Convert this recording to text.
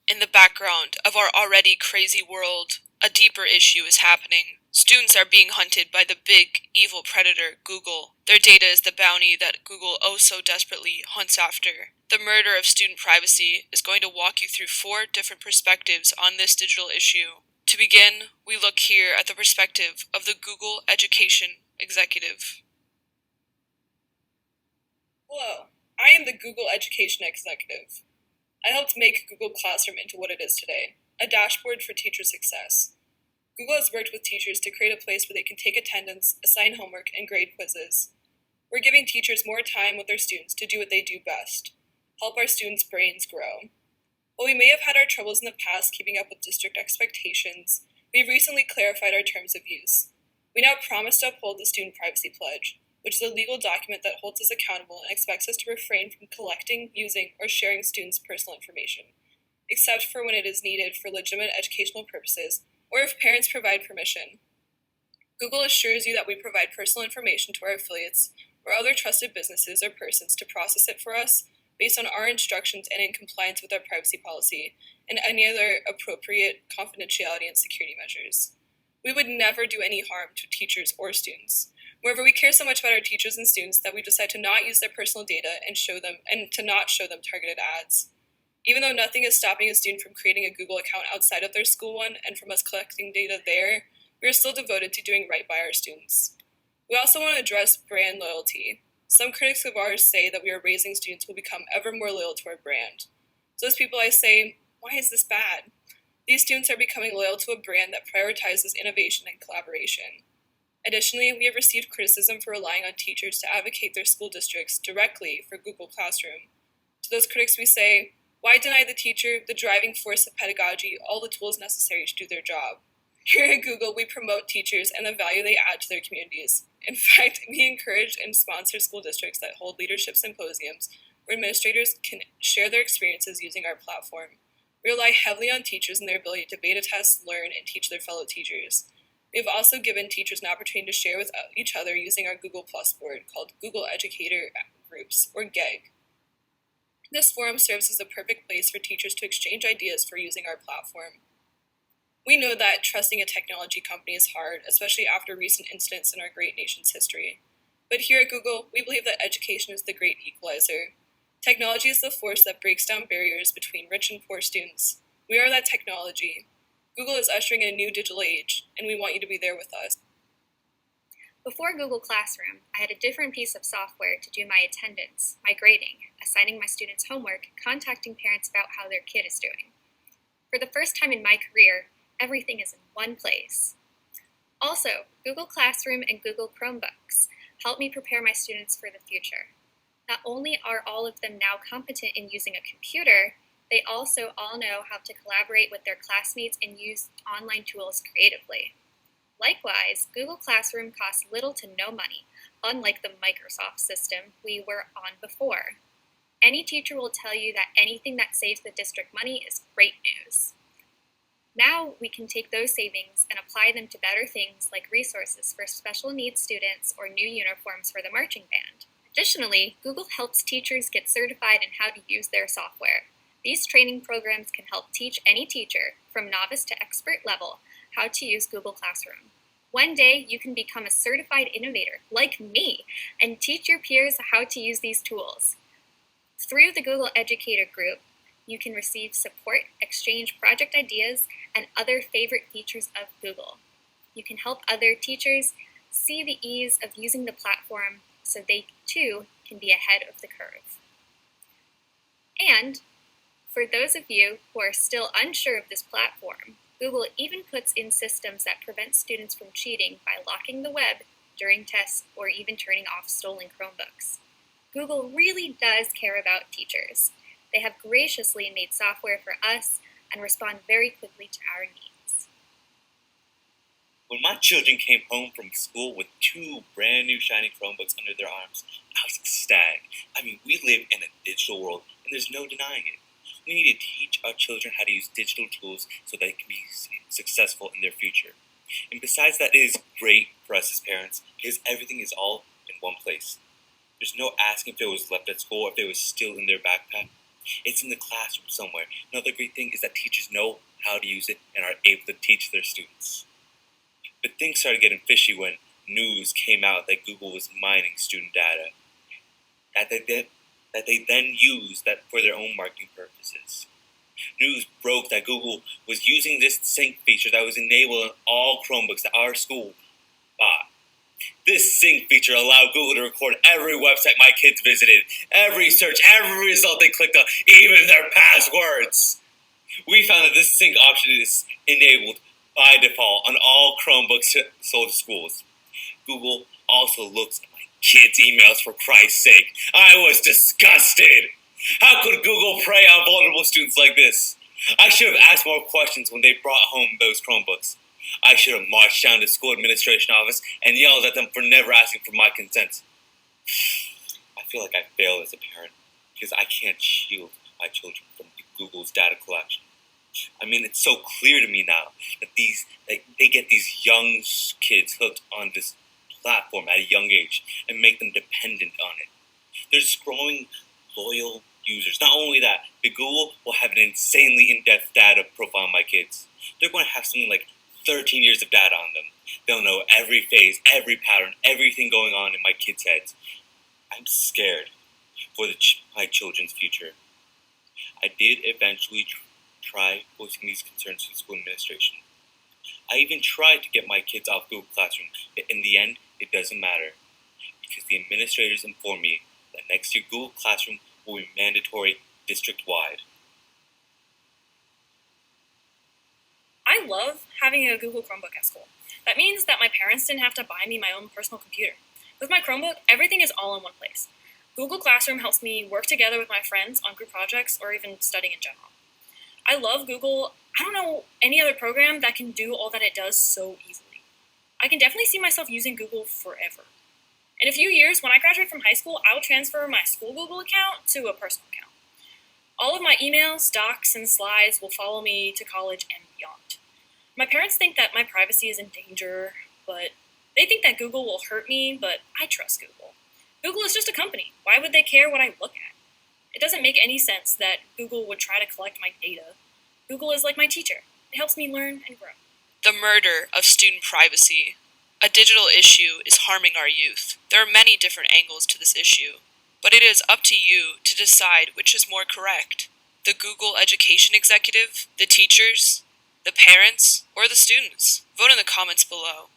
In the background of our already crazy world, a deeper issue is happening. Students are being hunted by the big, evil predator, Google. Their data is the bounty that Google oh so desperately hunts after. The murder of student privacy is going to walk you through 4 different perspectives on this digital issue. To begin, we look here at the perspective of the Google Education Executive. Hello, I am the Google Education Executive. I helped make Google Classroom into what it is today, a dashboard for teacher success. Google has worked with teachers to create a place where they can take attendance, assign homework, and grade quizzes. We're giving teachers more time with their students to do what they do best, help our students' brains grow. While we may have had our troubles in the past keeping up with district expectations, we've recently clarified our terms of use. We now promise to uphold the Student Privacy Pledge, which is a legal document that holds us accountable and expects us to refrain from collecting, using, or sharing students' personal information, except for when it is needed for legitimate educational purposes or if parents provide permission. Google assures you that we provide personal information to our affiliates or other trusted businesses or persons to process it for us based on our instructions and in compliance with our privacy policy and any other appropriate confidentiality and security measures. We would never do any harm to teachers or students. Moreover, we care so much about our teachers and students that we decide to not use their personal data and to not show them targeted ads. Even though nothing is stopping a student from creating a Google account outside of their school one and from us collecting data there, we are still devoted to doing right by our students. We also want to address brand loyalty. Some critics of ours say that we are raising students who will become ever more loyal to our brand. To those people I say, why is this bad? These students are becoming loyal to a brand that prioritizes innovation and collaboration. Additionally, we have received criticism for relying on teachers to advocate their school districts directly for Google Classroom. To those critics we say, why deny the teacher, the driving force of pedagogy, all the tools necessary to do their job? Here at Google, we promote teachers and the value they add to their communities. In fact, we encourage and sponsor school districts that hold leadership symposiums where administrators can share their experiences using our platform. We rely heavily on teachers and their ability to beta test, learn, and teach their fellow teachers. We have also given teachers an opportunity to share with each other using our Google Plus board called Google Educator Groups, or GEG. This forum serves as the perfect place for teachers to exchange ideas for using our platform. We know that trusting a technology company is hard, especially after recent incidents in our great nation's history. But here at Google, we believe that education is the great equalizer. Technology is the force that breaks down barriers between rich and poor students. We are that technology. Google is ushering in a new digital age, and we want you to be there with us. Before Google Classroom, I had a different piece of software to do my attendance, my grading, assigning my students homework, contacting parents about how their kid is doing. For the first time in my career, everything is in one place. Also, Google Classroom and Google Chromebooks help me prepare my students for the future. Not only are all of them now competent in using a computer, they also all know how to collaborate with their classmates and use online tools creatively. Likewise, Google Classroom costs little to no money, unlike the Microsoft system we were on before. Any teacher will tell you that anything that saves the district money is great news. Now we can take those savings and apply them to better things like resources for special needs students or new uniforms for the marching band. Additionally, Google helps teachers get certified in how to use their software. These training programs can help teach any teacher, from novice to expert level, how to use Google Classroom. One day, you can become a certified innovator, like me, and teach your peers how to use these tools. Through the Google Educator Group, you can receive support, exchange project ideas, and other favorite features of Google. You can help other teachers see the ease of using the platform so they, too, can be ahead of the curve. And for those of you who are still unsure of this platform, Google even puts in systems that prevent students from cheating by locking the web during tests or even turning off stolen Chromebooks. Google really does care about teachers. They have graciously made software for us and respond very quickly to our needs. When my children came home from school with 2 brand new shiny Chromebooks under their arms, I was ecstatic. I mean, we live in a digital world, and there's no denying it. We need to teach our children how to use digital tools so they can be successful in their future. And besides that, it is great for us as parents because everything is all in one place. There's no asking if it was left at school or if it was still in their backpack. It's in the classroom somewhere. Another great thing is that teachers know how to use it and are able to teach their students. But things started getting fishy when news came out that Google was mining student data, that they then used that for their own marketing purposes. News broke that Google was using this sync feature that was enabled on all Chromebooks at our school. This sync feature allowed Google to record every website my kids visited, every search, every result they clicked on, even their passwords. We found that this sync option is enabled by default on all Chromebooks sold to schools. Google also looks at my kids' emails, for Christ's sake. I was disgusted. How could Google prey on vulnerable students like this? I should have asked more questions when they brought home those Chromebooks. I should have marched down to the school administration office and yelled at them for never asking for my consent. I feel like I failed as a parent because I can't shield my children from Google's data collection. I mean, it's so clear to me now that they get these young kids hooked on this platform at a young age and make them dependent on it. There's growing loyal users. Not only that, but Google will have an insanely in-depth data profile on my kids. They're going to have something like 13 years of data on them. They'll know every phase, every pattern, everything going on in my kids' heads. I'm scared for my children's future. I did eventually try voicing these concerns to the school administration. I even tried to get my kids off Google Classroom, but in the end, it doesn't matter, because the administrators informed me that next year Google Classroom will be mandatory district-wide. I love having a Google Chromebook at school. That means that my parents didn't have to buy me my own personal computer. With my Chromebook, everything is all in one place. Google Classroom helps me work together with my friends on group projects or even studying in general. I love Google. I don't know any other program that can do all that it does so easily. I can definitely see myself using Google forever. In a few years, when I graduate from high school, I will transfer my school Google account to a personal account. All of my emails, docs, and slides will follow me to college and beyond. My parents think that my privacy is in danger, but they think that Google will hurt me, but I trust Google. Google is just a company. Why would they care what I look at? It doesn't make any sense that Google would try to collect my data. Google is like my teacher. It helps me learn and grow. The murder of student privacy. A digital issue is harming our youth. There are many different angles to this issue, but it is up to you to decide which is more correct. The Google Education Executive, the teachers, the parents, or the students? Vote in the comments below.